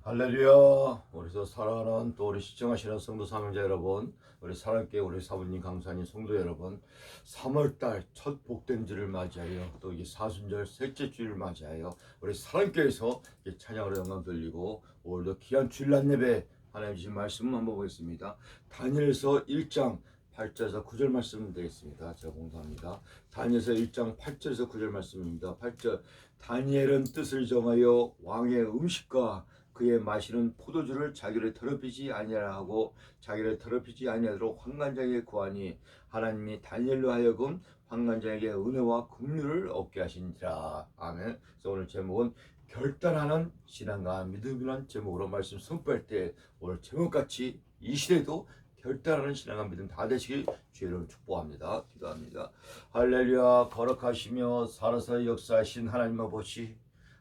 할렐루야. 우리서 사랑하는 또 우리 시청하시는 성도 사명자 여러분, 우리 사랑교회 우리 사부님 강사님 성도 여러분, 3월달 첫 복된 주를 맞이하여 또 이게 사순절 셋째 주를 맞이하여 우리 사랑교회에서 찬양으로 영광 돌리고 오늘도 귀한 주일날 예배 하나님 주신 말씀 한번 보겠습니다. 다니엘서 1장 8절에서 9절 말씀 되겠습니다. 제가 공부합니다. 다니엘서 1장 8절에서 9절 말씀입니다. 8절 다니엘은 뜻을 정하여 왕의 음식과 그의 마시는 포도주를 자기를 더럽히지 아니하라 하고 자기를 더럽히지 아니하도록 환관장에게 구하니 하나님이 다니엘로 하여금 환관장에게 은혜와 긍휼을 얻게 하신지라. 아멘. 그래서 오늘 제목은 결단하는 신앙과 믿음이라는 제목으로 말씀 선포할 때 오늘 제목같이 이 시대에도 결단하는 신앙과 믿음 다 되시길 주의를 축복합니다. 기도합니다. 할렐루야. 거룩하시며 살아서 역사하신 하나님 아버지,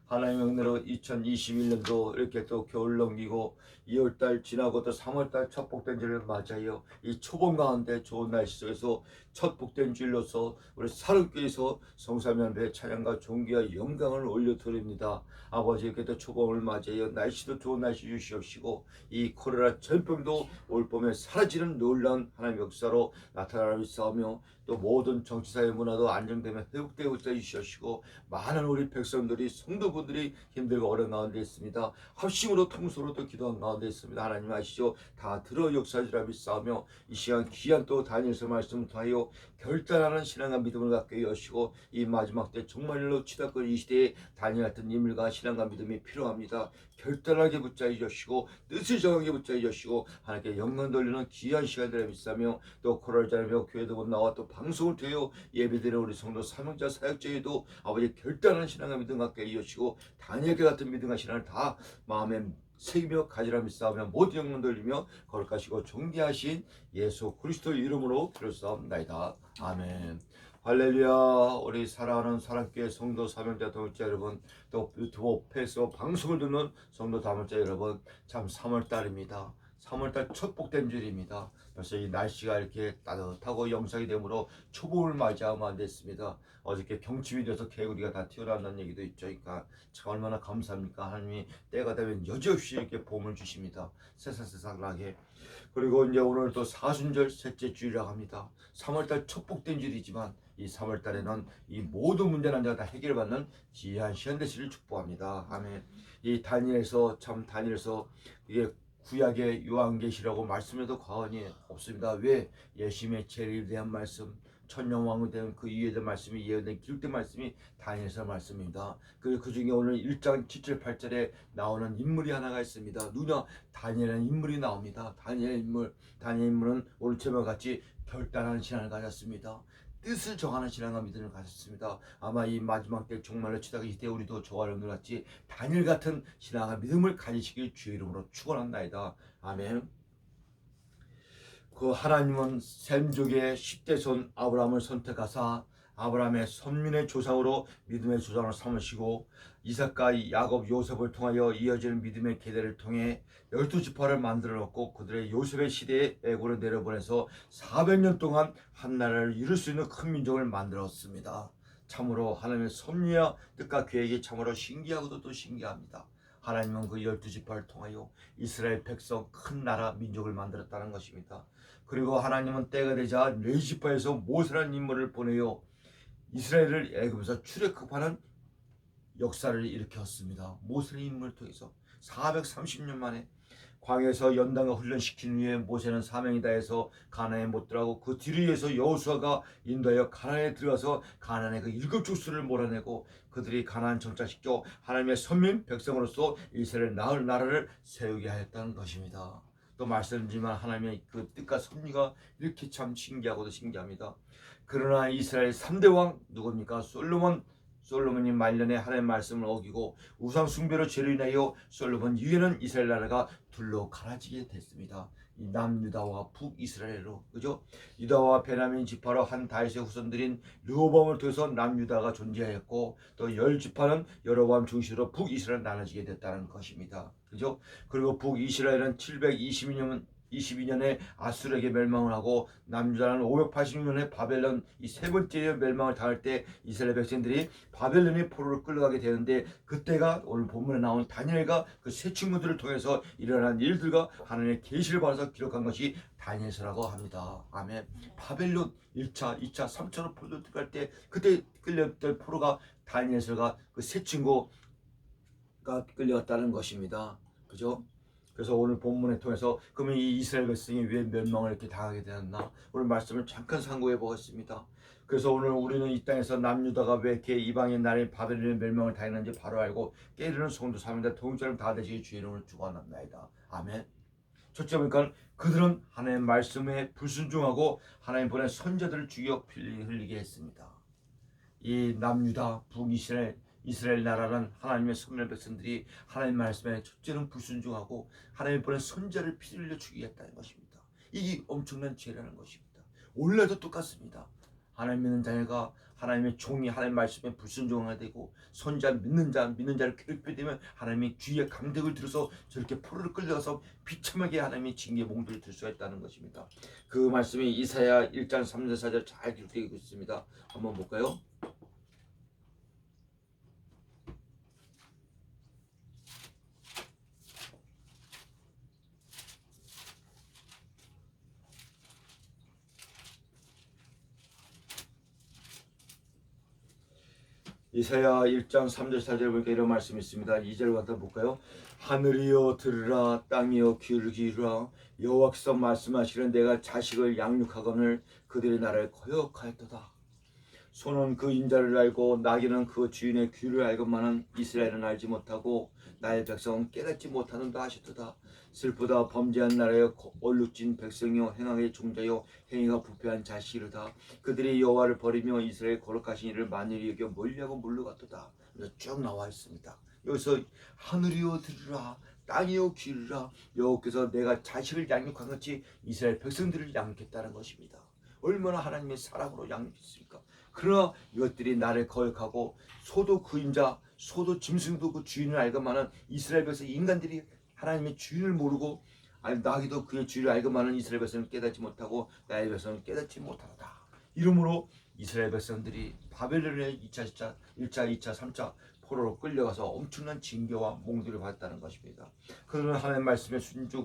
하나님의 은혜로 2021년도 이렇게 또 겨울 넘기고 2월달 지나고 또 3월달 첫 복된 주를 맞아요. 이 초봄 가운데 좋은 날씨 속에서 첫 복된 주일로서 우리 사랑교회에서 성삼위 앞에 찬양과 존귀와 영광을 올려드립니다. 아버지 이렇게 또 초봄을 맞아요. 날씨도 좋은 날씨 주시옵시고 이 코로나 전병도 올 봄에 사라지는 놀라운 하나님의 역사로 나타나고 있사오며 또 모든 정치사회 문화도 안정되며 회복되고 있어 주시옵시고 많은 우리 백성들이 성도분들이 힘들고 어려운 가운데 있습니다. 합심으로 통소로 또 기도한 가운데 있습니다. 하나님 아시죠? 다 들어 역사지라 믿사오며 이 시간 귀한 또 다니엘서 말씀 통하여 결단하는 신앙과 믿음을 갖게 하시고 이 마지막 때 정말로 치닫건 이 시대에 다니엘 같은 인물과 신앙과 믿음이 필요합니다. 결단하게 붙잡아 주시고 뜻을 정하게 붙잡아 주시고 하나님께 영광 돌리는 귀한 시간들을 믿사며 또 코로나를 자르며 교회도 못 나와 또 방송을 통해 예배드리는 우리 성도 사명자 사역자에도 아버지 결단하는 신앙과 믿음 갖게 해주시고 다니엘과 같은 믿음과 신앙을 다 마음에 새기며 가지라 믿사오며 모든 영광 돌리며 거룩하시고 존귀하신 예수 그리스도의 이름으로 기도사옵나이다. 아멘. 할렐루야. 우리 사랑하는 사랑교회 성도 사명자 동역자 여러분, 또 유튜브 페이스북 방송을 듣는 성도 다문자 여러분, 참 3월달입니다. 3월달 첫 복된 주일입니다. 벌써 이 날씨가 이렇게 따뜻하고 영상이 되므로 초봄을 맞이하면 안 됐습니다. 어저께 경칩이 돼서 개구리가 다 튀어나온다는 얘기도 있죠. 그러니까 참 얼마나 감사합니까. 하나님이 때가 되면 여지없이 이렇게 봄을 주십니다. 새싹새싹하게. 그리고 이제 오늘 또 사순절 셋째 주일이라고 합니다. 3월달 첫 복된 주일이지만 이 3월달에는 이 모든 문제 난제가 다 해결받는 귀한 시간 되시를 축복합니다. 아멘. 이 다니엘서 참 다니엘서 이게 구약의 요한계시라고 말씀해도 과언이 없습니다. 왜? 예수님의 재림에 대한 말씀, 천년왕후에 대한 그 이유에 대한 말씀이 예언된 기록된 말씀이 다니엘서 말씀입니다. 그 중에 오늘 1장 7절 8절에 나오는 인물이 하나가 있습니다. 누구냐? 다니엘이라는 인물이 나옵니다. 다니엘 인물은 오늘 제목같이 결단하는 신앙을 가졌습니다. 뜻을 정하는 신앙과 믿음을 가졌습니다. 아마 이 마지막 때 정말로 치다가 이때 우리도 저와 여러분들 같이 다니엘 같은 신앙과 믿음을 가지시길 주의 이름으로 축원합니다. 아멘. 그 하나님은 셈족의 10대 손 아브라함을 선택하사 아브라함의 선민의 조상으로 믿음의 조상을 삼으시고 이삭과 야곱 요셉을 통하여 이어지는 믿음의 계대를 통해 12지파를 만들어 놓고 그들의 요셉의 시대에 애고로 내려보내서 400년 동안 한 나라를 이룰 수 있는 큰 민족을 만들었습니다. 참으로 하나님의 섭리와 뜻과 계획이 참으로 신기하고도 또 신기합니다. 하나님은 그 12지파를 통하여 이스라엘 백성 큰 나라 민족을 만들었다는 것입니다. 그리고 하나님은 때가 되자 레지파에서 모세라는 인물을 보내어 이스라엘을 애굽에서 출애굽하는 역사를 일으켰습니다. 모세의 인물을 통해서 430년 만에 광야에서 연단과 훈련시킨 후에 모세는 사명이 다해서 가나안에 못 들어가고 그 뒤를 위해서 여호수아가 인도하여 가나안에 들어가서 가나안의 그 7족수를 몰아내고 그들이 가나안 정착시켜 하나님의 선민 백성으로서 이스라엘 나을 나라를 세우게 하였다는 것입니다. 또 말씀드리지만 하나님의 그 뜻과 섭리가 이렇게 참 신기하고도 신기합니다. 그러나 이스라엘 3대 왕 누굽니까? 솔로몬이 말년에 하나님의 말씀을 어기고 우상 숭배로 죄를 인하여 솔로몬 이후에는 이스라엘 나라가 둘로 갈라지게 됐습니다. 이 남유다와 북이스라엘로, 그죠? 유다와 베냐민 지파로 한 다윗의 후손들인 르호보암을 통해서 남유다가 존재하였고 또 10지파는 여로보암 중심으로 북이스라엘 나눠지게 됐다는 것입니다. 그죠? 그리고 북이스라엘은 722년에 아수르에게 멸망을 하고 남유다는 586년에 바벨론 이 세 번째 멸망을 당할 때 이스라엘 백성들이 바벨론의 포로로 끌려가게 되는데, 그때가 오늘 본문에 나온 다니엘과 그 세 친구들을 통해서 일어난 일들과 하나님의 계시를 받아서 기록한 것이 다니엘서라고 합니다. 아멘. 바벨론 1차, 2차, 3차로 포로 들어갈 때 그때 끌려왔던 포로가 다니엘서가 그 세 친구가 끌려갔다는 것입니다. 그죠? 그래서 오늘 본문을 통해서 그러면 이 이스라엘 백성이 왜 멸망을 이렇게 당하게 되었나, 오늘 말씀을 잠깐 상고해 보겠습니다. 그래서 오늘 우리는 이 땅에서 남유다가 왜 이렇게 이방인 나라의 바벨론의 멸망을 당했는지 바로 알고 깨르는 성도 사람들 동처럼 다 되시기 주의 이름으로 축원합니다. 아멘. 첫째 보니까 그들은 하나님의 말씀에 불순종하고 하나님 보낸 선자들을 죽여 피 흘리게 했습니다. 이 남유다 북이스라엘 나라는 하나님의 선민의 백성들이 하나님 말씀에 첫째는 불순종하고 하나님 보낸 선자를 피 흘려 죽이겠다는 것입니다. 이게 엄청난 죄라는 것입니다. 오늘도 똑같습니다. 하나님 믿는 자녀가 하나님의 종이 하나님 말씀에 불순종하게 되고 선자 믿는 자를 괴롭히게 되면 하나님이 주의 강력을 들어서 저렇게 포로를 끌려가서 비참하게 하나님의 징계 몽둥이를 들 수가 있다는 것입니다. 그 말씀이 이사야 1장 3절 4절 잘 기록되어 있습니다. 한번 볼까요? 이사야 1장 3절 4절 보니까 이런 말씀이 있습니다. 2절 갖다 볼까요? 하늘이여 들으라, 땅이여 귀를 기울이라. 여호와께서 말씀하시는 내가 자식을 양육하거늘 그들의 나라를 거역하였도다. 소는 그 인자를 알고 나귀는 그 주인의 귀를 알건만은 이스라엘은 알지 못하고 나의 백성은 깨닫지 못하는다 하셨도다. 슬프다. 범죄한 나라여 얼룩진 백성이요 행악의 종자요 행위가 부패한 자식이로다. 그들이 여호와를 버리며 이스라엘 거룩하신 이를 만일히 여겨 멀리하고 물러갔도다. 쭉 나와 있습니다. 여기서 하늘이여 들으라, 땅이여 귀르라. 여호와께서 내가 자식을 양육한 같이 이스라엘 백성들을 양육했다는 것입니다. 얼마나 하나님의 사랑으로 양육했습니까? 그러나 이것들이 나를 거역하고 소도 그 인자, 소도 짐승도 그 주인을 알건만은 이스라엘 백성 인간들이 하나님의 주인을 모르고, 아니 나귀도 그의 주인을 알건만은 이스라엘 백성은 깨닫지 못하고 나의 백성은 깨닫지 못하다. 이러므로 이스라엘 백성들이 바벨론의 1차, 2차, 3차 포로로 끌려가서 엄청난 징계와 몽둥이를 받았다는 것입니다. 그들은 하나님의 말씀에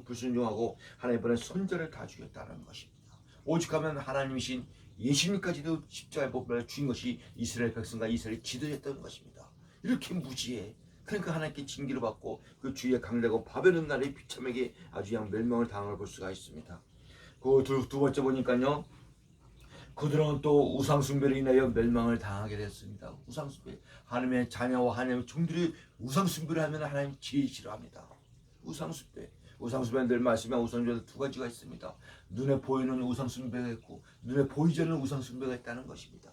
불순종하고 하나님 보낸 선자를 다 죽였다는 것입니다. 오직하면 하나님이신 예수님까지도 십자가에 못 박혀 죽인 것이 이스라엘 백성과 이스라엘 지도였던 것입니다. 이렇게 무지해. 그러니까 하나님께 징계를 받고 그 주의 강대고 바벨론 나라의 비참하게 아주 그냥 멸망을 당할 볼 수가 있습니다. 그 두 번째 보니까요, 그들은 또 우상숭배로 인하여 멸망을 당하게 됐습니다. 우상숭배. 하나님의 자녀와 하나님의 종들이 우상숭배를 하면 하나님 제일 싫어합니다. 우상숭배. 우상숭배는 늘 말씀에 우상숭배도 두 가지가 있습니다. 눈에 보이는 우상숭배가 있고 눈에 보이지 않는 우상숭배가 있다는 것입니다.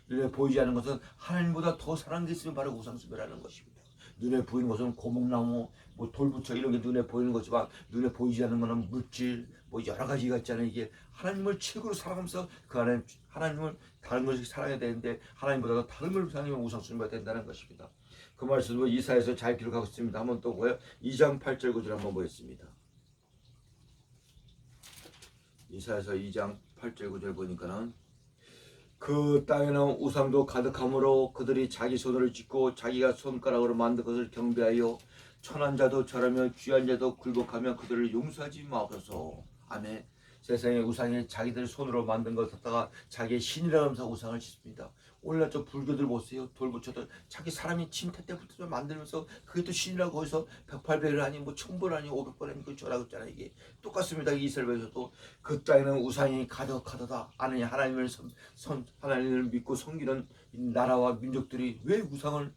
눈에 보이지 않는 것은 하나님보다 더 사랑하는 게 있으면 바로 우상숭배라는 것입니다. 눈에 보이는 것은 고목나무, 뭐 돌부처 이런 게 눈에 보이는 거지만 눈에 보이지 않는 것은 물질, 뭐 여러 가지가 있잖아요. 이게 하나님을 최고로 사랑하면서 그 안에 하나님을 다른 것을 사랑해야 되는데 하나님보다 다른 걸 사랑하면 우상숭배가 된다는 것입니다. 그 말씀을 이사야서 잘 기록하고 있습니다. 한번 또 보고요. 2장 8절 9절 한번 보겠습니다. 이사야서 2장 8절 9절 보니까는 그 땅에는 우상도 가득하므로 그들이 자기 손으로 짓고 자기가 손가락으로 만든 것을 경배하여 천한 자도 절하며 귀한 자도 굴복하며 그들을 용서하지 마옵소서. 아멘. 세상의 우상이 자기들 손으로 만든 걸 갖다가 자기의 신이라고 하면서 우상을 짓습니다. 오늘날 저 불교들 보세요. 돌부처들 자기 사람이 침태 때부터 좀 만들면서 그게 또 신이라고 거기서 108배를 하니 뭐 1000번 하니 500번 하니 그 절하고 있잖아요. 이게 똑같습니다. 이스라엘에서도 그 땅에는 우상이 가득하다. 아니 하나님을 믿고 섬기는 나라와 민족들이 왜 우상을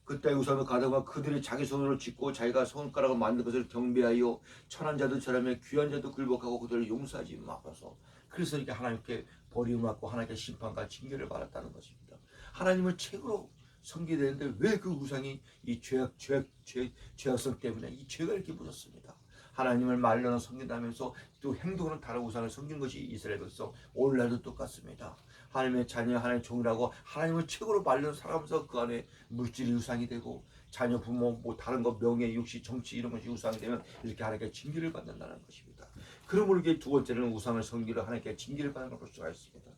그때 우상을 가다가 그들이 자기 손으로 짓고 자기가 손가락을 만든 것을 경배하여 천한 자도 절하며 귀한 자도 굴복하고 그들을 용서하지 마옵소서. 그래서 이렇게 하나님께 버림을 받고 하나님께 심판과 징계를 받았다는 것입니다. 하나님을 최고로 섬기게 되는데 왜 그 우상이 이 죄악성 때문에 이 죄가 이렇게 묻었습니다. 하나님을 말로는 섬긴다면서 또 행동으로는 다른 우상을 섬긴 것이 이스라엘 백성. 오늘날도 똑같습니다. 하나님의 자녀, 하나님의 종이라고 하나님을 최고로 말로는 살아가면서 그 안에 물질이 우상이 되고 자녀, 부모, 뭐 다른 거 명예, 육시, 정치 이런 것이 우상이 되면 이렇게 하나님께 징계를 받는다는 것입니다. 그러므로 이게 두 번째는 우상을 섬기려 하나님께 징계를 받는 걸 볼 수가 있습니다.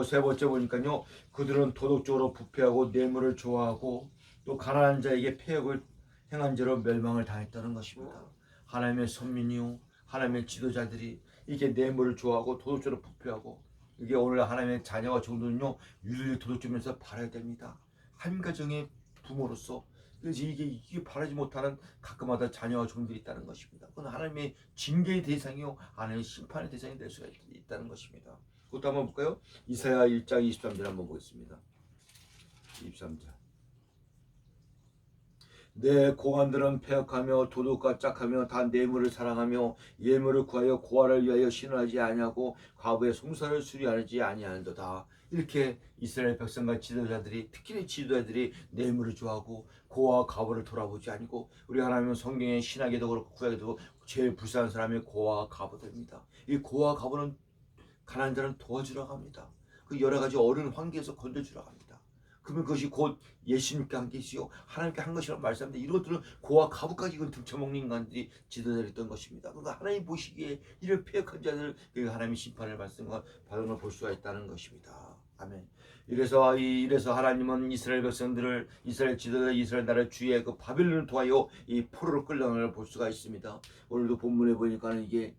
세 번째 보니까요, 그들은 도덕적으로 부패하고 뇌물을 좋아하고 또 가난한 자에게 폐역을 행한 죄로 멸망을 당했다는 것입니다. 하나님의 선민이요, 하나님의 지도자들이 이게 뇌물을 좋아하고 도덕적으로 부패하고, 이게 오늘 하나님의 자녀와 종들은요 유일히 도덕점에서 바라야 됩니다. 한 가정의 부모로서. 그래서 이게 바라지 못하는 가끔마다 자녀와 종들이 있다는 것입니다. 그건 하나님의 징계의 대상이요, 하나님의 심판의 대상이 될 수가 있다는 것입니다. 그것도 한번 볼까요? 이사야 1장 23절 한번 보겠습니다. 23절. 내 고관들은 패역하며 도둑과 짝하며 다 뇌물을 사랑하며 예물을 구하여 고아를 위하여 신원하지 아니하고 과부의 송사를 수리하지 아니하는도다. 이렇게 이스라엘 백성과 지도자들이, 특히 지도자들이 뇌물을 좋아하고 고아와 과부를 돌아보지 아니고, 우리 하나님은 성경의 신약에도 그렇고 구약에도 그렇고 제일 불쌍한 사람이 고아와 과부들입니다. 이 고아와 과부는 가난한 자는 도와주러 갑니다. 그 여러 가지 어려운 환경에서 건져주러 갑니다. 그러면 그것이 곧 예수님께 한 것이요, 하나님께 한 것이라고 말씀하는데, 이런 것들은 고아 가부까지 이걸 등쳐먹는 인간들이 지도자를 했던 것입니다. 그러니까 하나님 보시기에 이런 폐역한 자들, 하나님의 심판을 받는 걸 볼 수가 있다는 것입니다. 아멘. 이래서 하나님은 이스라엘 백성들을, 이스라엘 지도자, 이스라엘 나라의 주의 그 바벨론을 통하여 이 포로로 끌려가는 걸 볼 수가 있습니다. 오늘도 본문에 보니까는 이게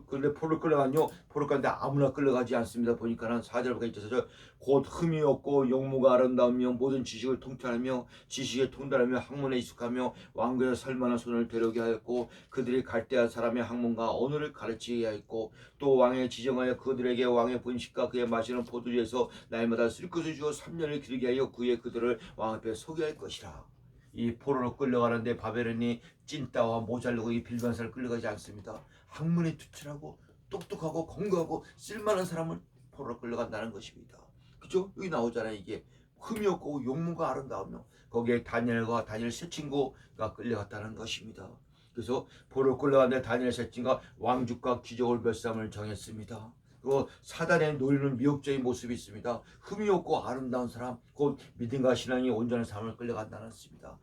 근데 포로로 끌려가는요, 포로 가는데 아무나 끌려가지 않습니다. 보니까는 4절부터 있어서 곧 흠이 없고 용모가 아름다우며 모든 지식을 통찰하며 지식에 통달하며 학문에 익숙하며 왕국에서 살만한 손을 배려게 하였고 그들이 갈대아 사람의 학문과 언어를 가르치게 하였고 또 왕의 지정하여 그들에게 왕의 분식과 그의 마시는 포도주에서 날마다 쓸 것을 주어 3년을 기르게 하여 그들을 왕 앞에 소개 할 것이라. 이 포로로 끌려가는데 바벨론이 찐따와 모자르고 이 빌반사를 끌려가지 않습니다. 학문에 투철하고 똑똑하고 건강하고 쓸만한 사람을 포로로 끌려간다는 것입니다. 그죠? 여기 나오잖아요. 이게 흠이 없고 용모가 아름다우며 거기에 다니엘과 다니엘 세 친구가 끌려갔다는 것입니다. 그래서 포로로 끌려갔는데 다니엘 세 친구가 왕죽과 귀족을 멸삼을 정했습니다. 그 사단의 노리는 미혹적인 모습이 있습니다. 흠이 없고 아름다운 사람, 곧 믿음과 신앙이 온전한 사람을 끌려간다는 것입니다.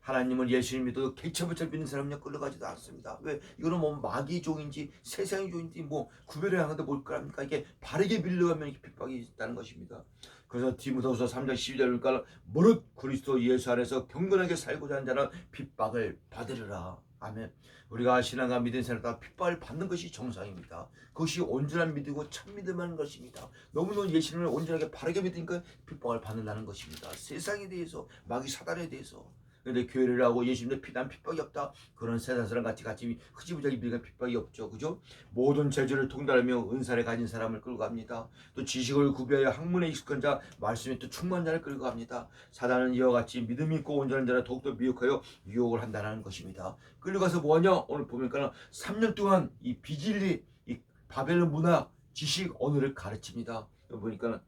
하나님을 예수님 믿어도 개체부터 믿는 사람은 끌려가지도 않습니다. 왜? 이거는 뭐 마귀 종인지 세상의 종인지 뭐 구별을 하는데 뭘 거랍니까? 이게 바르게 밀려가면 이렇게 핍박이 있다는 것입니다. 그래서 디모데후서 3장 12절 보니까 무릇 그리스도 예수 안에서 경건하게 살고자 하는 자는 핍박을 받으리라. 아멘. 우리가 신앙과 믿는 사람 다 핍박을 받는 것이 정상입니다. 그것이 온전한 믿음이고 참 믿음하는 것입니다. 너무너무 예수님을 온전하게 바르게 믿으니까 핍박을 받는다는 것입니다. 세상에 대해서, 마귀 사단에 대해서. 근데 교회를 하고 예수님의 피난 핍박이 없다. 그런 세상 사람 같이 흐지부지하게 믿으니까 핍박이 없죠. 그죠? 모든 재주를 통달하며 은사를 가진 사람을 끌고 갑니다. 또 지식을 구비하여 학문에 익숙한 자, 말씀에 또 충만한 자를 끌고 갑니다. 사단은 이와 같이 믿음 있고 온전한 자를 더욱더 미혹하여 유혹을 한다는 것입니다. 끌려가서 뭐하냐? 오늘 보니까 3년 동안 이 비진리, 이 바벨론 문화, 지식, 언어를 가르칩니다. 보니까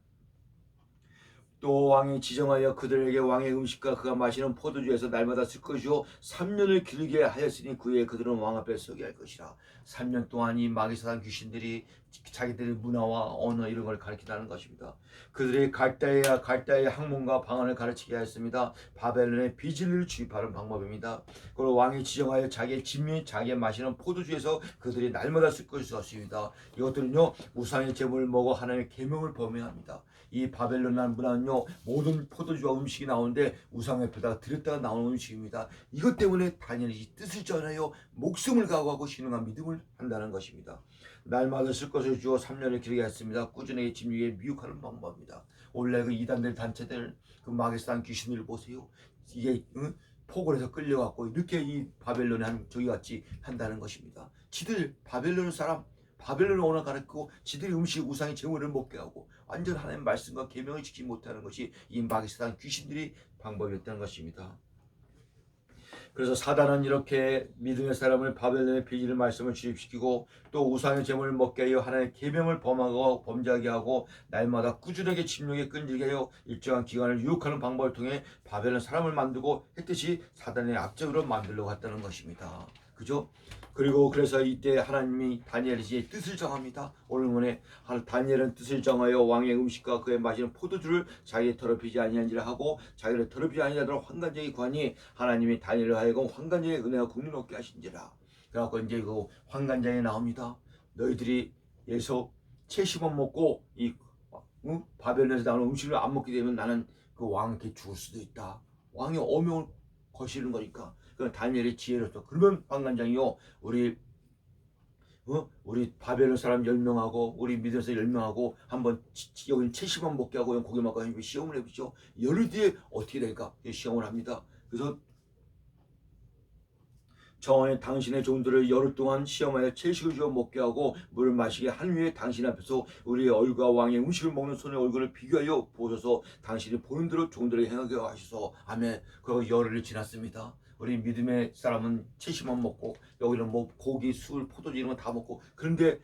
또 왕이 지정하여 그들에게 왕의 음식과 그가 마시는 포도주에서 날마다 쓸 것이요 3년을 기르게 하였으니 그에 그들은 왕 앞에 서게 할 것이라. 3년 동안 이 마귀사단 귀신들이 자기들의 문화와 언어 이런 걸 가르친다는 것입니다. 그들이 갈대아의 학문과 방언을 가르치게 하였습니다. 바벨론의 비진리를 주입하는 방법입니다. 그리고 왕이 지정하여 자기의 진미, 자기의 마시는 포도주에서 그들이 날마다 쓸 것이 없습니다. 이것들은요 우상의 제물을 먹어 하나님의 계명을 범행합니다. 이 바벨론이라는 문화는요 모든 포도주와 음식이 나오는데 우상 옆에다가 들였다가 나오는 음식입니다. 이것 때문에 다니엘이 뜻을 전하여 목숨을 각오하고 신앙과 믿음을 한다는 것입니다. 날마다 쓸 것을 주어 3년을 기르게 했습니다. 꾸준하게 진리에 미혹하는 방법입니다. 원래 그 이단들 단체들, 그 마귀사단 귀신들 보세요. 이게 포골에서 끌려갖고 이렇게 이 바벨론에 한 저기 같이 한다는 것입니다. 지들 바벨론 사람, 바벨론을 오나 가르치고 지들이 음식 우상의 제물을 먹게 하고 완전 하나님의 말씀과 계명을 지키지 못하는 것이 이 마귀사단 귀신들이 방법이었다는 것입니다. 그래서 사단은 이렇게 믿음의 사람을 바벨론의 비질의 말씀을 주입시키고 또 우상의 제물을 먹게 하여 하나님의 계명을 범하고 범죄하게 하고 날마다 꾸준하게 침략에 끈질게 하여 일정한 기간을 유혹하는 방법을 통해 바벨론 사람을 만들고 했듯이 사단의 악적으로 만들려고 했다는 것입니다. 그죠? 그리고 그래서 이때 하나님이 다니엘의 뜻을 정합니다. 오늘 문에 다니엘은 뜻을 정하여 왕의 음식과 그의 마시는 포도주를 자기의 더럽히지 아니한지라 하고 자기를 더럽히지 아니하도록 환관장이 구하니 하나님이 다니엘을 하여금 환관장의 은혜와 국리를 얻게 하신지라. 그래갖고 이제 그 환관장에 나옵니다. 너희들이 예서 70원 먹고 이 바벨론에서 나오는 음식을 안 먹게 되면 나는 그 왕한테 죽을 수도 있다. 왕의 어명을 거시는 거니까. 그 다니엘의 지혜로서 그러면 환관장이요 우리 바벨론 사람 10명하고 우리 믿어서 10명하고 한번 여기 70원 먹게 하고 고기 먹고 시험을 해보죠. 열흘 뒤에 어떻게 될까 시험을 합니다. 그래서 정원에 당신의 종들을 열흘 동안 시험하여 채식을 주어 먹게 하고 물을 마시게 한 후에 당신 앞에서 우리의 얼굴과 왕의 음식을 먹는 손의 얼굴을 비교하여 보셔서 당신이 보는 대로 종들에게 행하게 하셔서 아멘. 그리고 열흘이 지났습니다. 우리 믿음의 사람은 채식만 먹고 여기는 뭐 고기, 술, 포도주 이런 거 다 먹고 그런데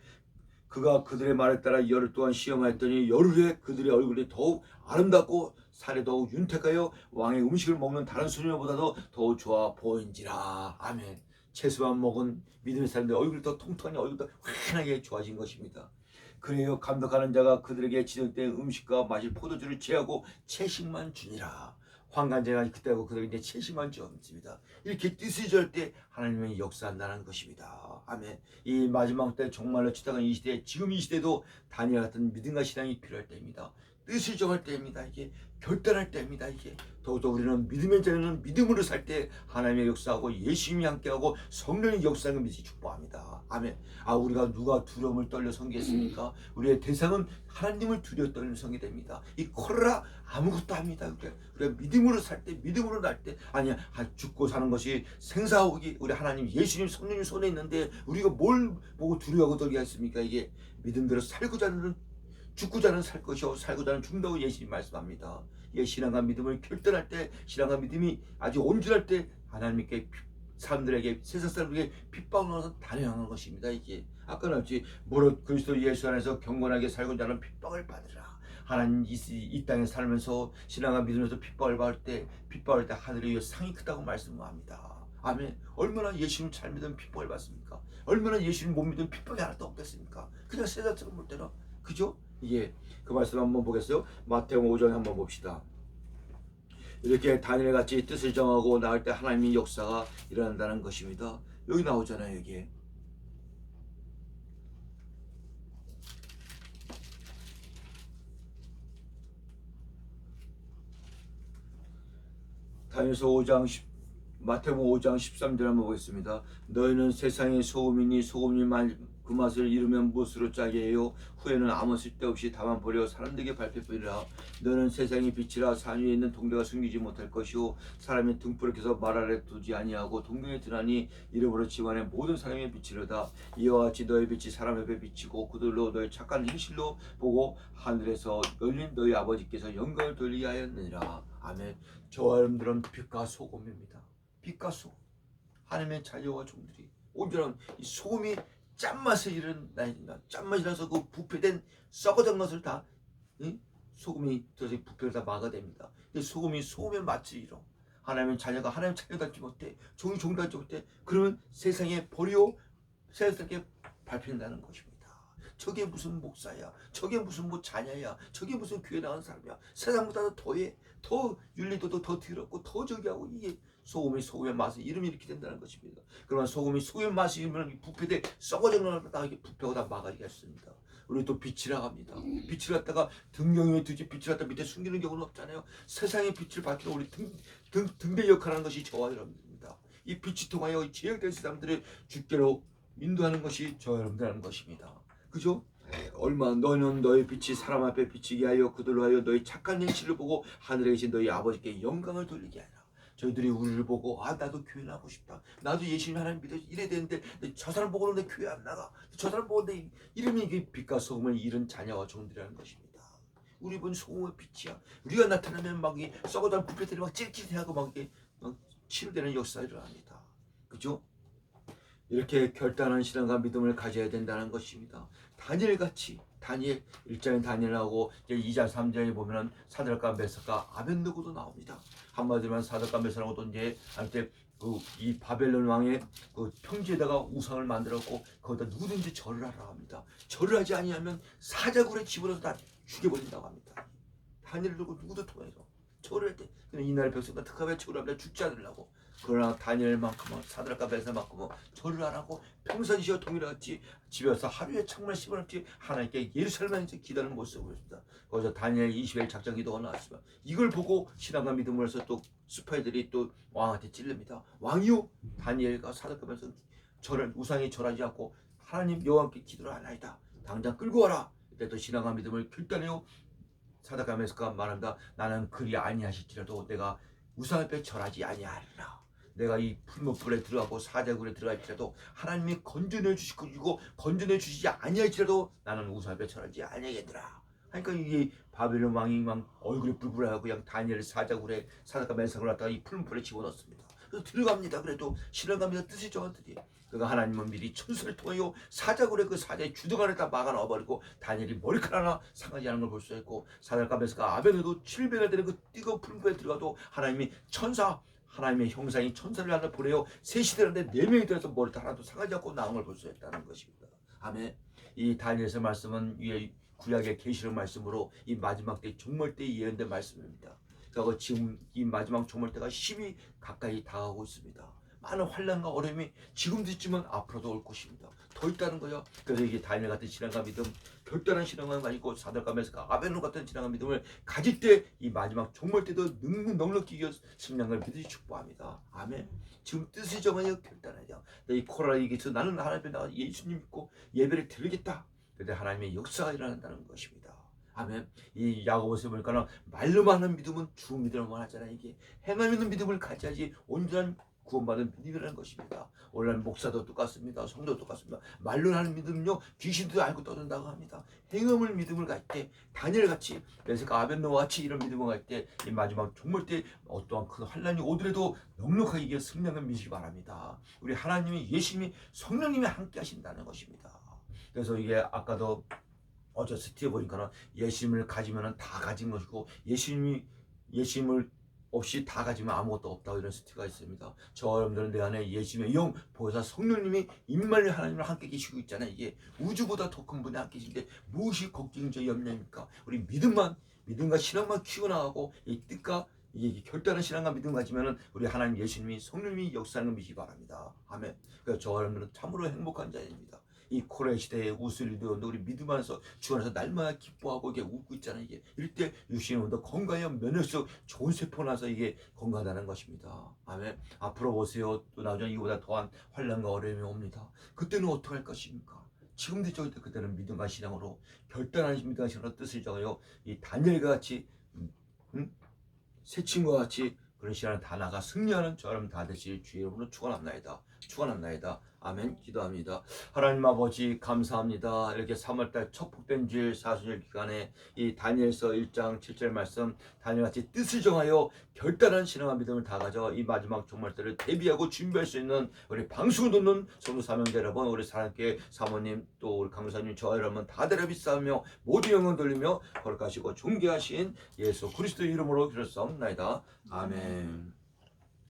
그가 그들의 말에 따라 열흘 동안 시험하였더니 열흘에 그들의 얼굴이 더욱 아름답고 살이 더욱 윤택하여 왕의 음식을 먹는 다른 소녀보다도 더욱 좋아 보인지라. 아멘. 채소만 먹은 믿음의 사람들 얼굴이 더 통통하니 얼굴이 더 환하게 좋아진 것입니다. 그래요 감독하는 자가 그들에게 지정된 음식과 마실 포도주를 제하고 채식만 주니라. 환관제가 그때하고 그들에게 채식만 주었습니다. 이렇게 뜻을 절 때 하나님은 역사한다는 것입니다. 아멘. 이 마지막 때 정말로 치닫은 이 시대, 지금 이 시대도 다니엘 같은 믿음과 신앙이 필요할 때입니다. 뜻을 정할 때입니다. 이게 결단할 때입니다. 이게 더욱더 우리는 믿음의 자는 믿음으로 살 때 하나님의 역사하고 예수님이 함께하고 성령의 역사를 믿지 축복합니다. 아멘. 우리가 누가 두려움을 떨려 섬기겠습니까? 우리의 대상은 하나님을 두려워 떨려 섬기됩니다. 이 코로나 아무것도 합니다. 우리가 믿음으로 살 때, 믿음으로 날 때 아니야 죽고 사는 것이 생사하기 우리 하나님 예수님 성령님 손에 있는데 우리가 뭘 보고 두려워하고 떨겠습니까? 이게 믿음대로 살고자 하는 죽고자 하는 살 것이요 살고자 하는 죽는다고 예수님 말씀합니다. 이 신앙과 믿음을 결단할 때 신앙과 믿음이 아주 온전할 때 하나님께 사람들에게 세상 사람들에게 핍박을 넣어서 단행하는 것입니다. 이게 아까 나왔지 무릇 그리스도 예수 안에서 경건하게 살고자 하는 핍박을 받으라. 하나님 이 땅에 살면서 신앙과 믿음에서 핍박을 받을 때 하늘의 상이 크다고 말씀합니다. 아멘. 얼마나 예수님 잘 믿으면 핍박을 받습니까? 얼마나 예수님 못 믿으면 핍박이 하나도 없겠습니까? 그냥 세상처럼 볼 때는 그죠? 예, 그 말씀 한번 보겠어요. 마태복음 5장 한번 봅시다. 이렇게 다니엘 같이 뜻을 정하고 나갈 때 하나님의 역사가 일어난다는 것입니다. 여기 나오잖아요. 여기 다니엘서 5장 마태복음 5장 13절 한번 보겠습니다. 너희는 세상의 소금이니 소금이 그 맛을 잃으면 무엇으로 짜게 해요? 후에는 아무 쓸데없이 다만 버려 사람들에게 밟혀버리라. 너는 세상의 빛이라 산 위에 있는 동대가 숨기지 못할 것이요 사람의 등불을 켜서 말 아래 두지 아니하고 동경에 드나니 이름으로 집안의 모든 사람의 빛이로다. 이와 같이 너의 빛이 사람 앞에 비치고 그들로 너의 착한 행실로 보고 하늘에서 열린 너희 아버지께서 영광을 돌리게 하였느니라. 아멘. 저와 여러분들은 빛과 소금입니다. 빛과 소금. 하나님의 자녀와 종들이 온전한 이 소금이 짠맛을 일어나니까 짠맛이 나서 그 부패된 썩어진 것을 다 소금이 들어서 부패를 다 막아냅니다. 소금이 소금의 맛을 잃어. 하나님의 자녀가 하나님 자녀답지 못해 종이 종답지 못해 그러면 세상에 버려 세상에 밟힌다는 것입니다. 저게 무슨 목사야, 저게 무슨 뭐 자녀야, 저게 무슨 교회 나온 사람이야. 세상보다 더 윤리도도 더 더럽고 더 저기하고 이게 소금이 소금의 맛을 이름이 이렇게 된다는 것입니다. 그러면 소금이 소금의 맛이 이르면 부패돼 썩어져 나가다 이게 부패가 다 막아지게 했습니다. 우리 또 빛이라 합니다. 빛을 갖다가 등경 위에 두지 빛을 갖다 밑에 숨기는 경우는 없잖아요. 세상의 빛을 밝히는 우리 등대 역할하는 것이 저와 여러분입니다. 이 빛이 통하여 제약된 사람들을 주께로 인도하는 것이 저와 여러분들 하는 것입니다. 그죠? 너는 너의 빛이 사람 앞에 비치게 하여 그들로 하여 너의 착한 행실을 보고 하늘에 계신 너희 아버지께 영광을 돌리게 하라. 저희들이 우리를 보고 나도 교회 나가고 싶다. 나도 예수님 하나님 믿어 이래야 되는데 저 사람 보고는 내 교회 안 나가. 저 사람 보고 내 이름이 이게 빛과 소금을 잃은 자녀와 종들이라는 것입니다. 우리 본 소금의 빛이야. 우리가 나타나면 막 이 썩어던 부패들이 막 찔찔해하고 막 치료되는 역사가 일어납니다. 그죠? 이렇게 결단한 신앙과 믿음을 가져야 된다는 것입니다. 다니엘같이 다니엘 1장에 다니엘하고 2장 3장에 보면은 사드락과 메삭과 아벳느고도 나옵니다. 한마디로 사드락과 메삭하고도 이제 한때 이 바벨론 왕의 그 평지에다가 우상을 만들었고 거기다 누구든지 절을 하라 합니다. 절을 하지 아니하면 사자굴에 집어넣어서 다 죽여버린다고 합니다. 다니엘을 들고 누구도 통해서 절을 했대. 근데 이날 백성들 특하게 절을 합니다. 죽지 않으려고. 그러나 다니엘만큼은 사드락과 메사만큼은 절을 안 하고 평상시와 동일같이 집에 와서 하루에 창문을 씹어넣지 하나님께 예루살렘에서 기도하는 모습을 보였습니다. 거기서 다니엘 20일 작전 기도가 나왔지만 이걸 보고 신앙과 믿음을 해서 또 스파이들이 또 왕한테 찔릅니다. 왕이요 다니엘과 사드락과 메사 절을 우상에 절하지 않고 하나님 여호와께 기도를 하나이다. 당장 끌고 와라. 이때 또 신앙과 믿음을 결단해요. 사드락과 메사가 말한다. 나는 그리 아니하실지라도 내가 우상 앞에 절하지 아니하리라. 내가 이 풀무불에 들어가고 사자굴에 들어갈지라도 하나님이 건져내 주시고 건져내 주시지 아니할지라도 나는 우상 앞에 절하지 아니하겠더라. 그러니까 이게 바벨론 왕이 막 얼굴에 불불하고 그냥 다니엘을 사자굴에 사자가 맨상을 갖다가 이 풀무불에 집어넣습니다. 그래서 들어갑니다. 그래도 신앙갑니다. 뜻이 정한들이. 그가 하나님은 미리 천사를 통하여 사자굴에 그 사자의 주둥아리를 다 막아 넣어버리고 다니엘이 머리카락 하나 상하지 않은 걸 볼 수 있고 사자가 메스가 아벤에도 700을 되는 그 뜨거운 풀무불에 들어가도 하나님이 천사 하나님의 형상이 천사를 하나 보내요. 세 시대인데 4명이 들어서 머리도 하나도 상하지 않고 나온 걸 볼 수 있다는 것입니다. 아멘. 이 다니엘서 말씀은 위에 구약의 계시록 말씀으로 이 마지막 때 종말 때 예언된 말씀입니다. 그리고 지금 이 마지막 종말 때가 심히 가까이 다가오고 있습니다. 많은 환난과 어려움이 지금도 있지만 앞으로도 올 것입니다. 더 있다는 거예요. 그래서 이게 다니엘 같은 신앙과 믿음, 별다른 신앙을 가지고 사드락과 메사가 아벤노 같은 신앙과 믿음을 가질 때 이 마지막 종말 때도 넉넉히 이겨 승리한 걸 믿으시 축복합니다. 아멘. 지금 뜻을 정하여 결단하자. 이 코로나 얘기에서 나는 하나님 앞에 나가 예수님 믿고 예배를 드리겠다. 그때 하나님의 역사가 일어난다는 것입니다. 아멘. 이 야고보서 보니까 말로만 하는 믿음은 죽은 믿음을 하잖아요. 이게 행함 있는 믿음을 가져야지 온전한 구원받은 믿음이라는 것입니다. 오늘날 목사도 똑같습니다. 성도도 똑같습니다. 말로 하는 믿음은요 귀신도 알고 떠든다고 합니다. 행함을 믿음을 갈 때 다니엘같이 메세카 아벤노와 같이 이런 믿음을 갈 때 이 마지막 종말 때 어떠한 큰 환난이 오더라도 넉넉하게 이겨 승리하는 믿으시기 바랍니다. 우리 하나님이 예수님이 성령님이 함께 하신다는 것입니다. 그래서 이게 아까도 어제 스티에 보니까는 예수님을 가지면 다 가진 것이고 예수님을 없이 다 가지면 아무것도 없다고 이런 스티가 있습니다. 저 여러분들은 내 안에 예수님의 영 보혜사 성령님이 임마누엘 하나님을 함께 계시고 있잖아요. 이게 우주보다 더 큰 분이 함께 계신데 무엇이 걱정저 염려입니까? 우리 믿음과 신앙만 키워나가고 이 뜻과 이 결단한 신앙과 믿음 가지면은 우리 하나님 예수님이 성령님이 역사하는 걸 믿기 바랍니다. 아멘. 그래서 저 여러분들은 참으로 행복한 자입니다. 이 코로나 시대에 웃을 일도 없는데 우리 믿음 안에서 주 안에서 날마다 기뻐하고 이게 웃고 있잖아요. 이게 이럴 때 육신이 더 건강해 면역력 좋은 세포 나서 이게 건강하다는 것입니다. 아멘. 앞으로 보세요. 또 나중에 이보다 더한 환난과 어려움이 옵니다. 그때는 어떻게 할 것입니까? 지금도 저희 때 그때는 믿음과 신앙으로 결단한 믿음과 신앙으로 뜻을 정하여 이 다니엘과 같이 새 친구와 같이 그런 시간을 다 나가 승리하는 저 여러분 다 되실 주의 이름으로 축원합나이다. 아멘. 기도합니다. 하나님 아버지 감사합니다. 이렇게 3월달 첫 복된 주일 사순절 기간에 이 다니엘서 1장 7절 말씀 다니엘같이 뜻을 정하여 결단한 신앙과 믿음을 다 가져 이 마지막 종말 때를 대비하고 준비할 수 있는 우리 방송을 돕는 성도 사명자 여러분, 우리 사랑교회 사모님 또 우리 강사님 저 여러분 다 대접비싸며 모두 영광 돌리며 거룩하시고 존귀하신 예수 그리스도 이름으로 기도했사옵나이다. 아멘.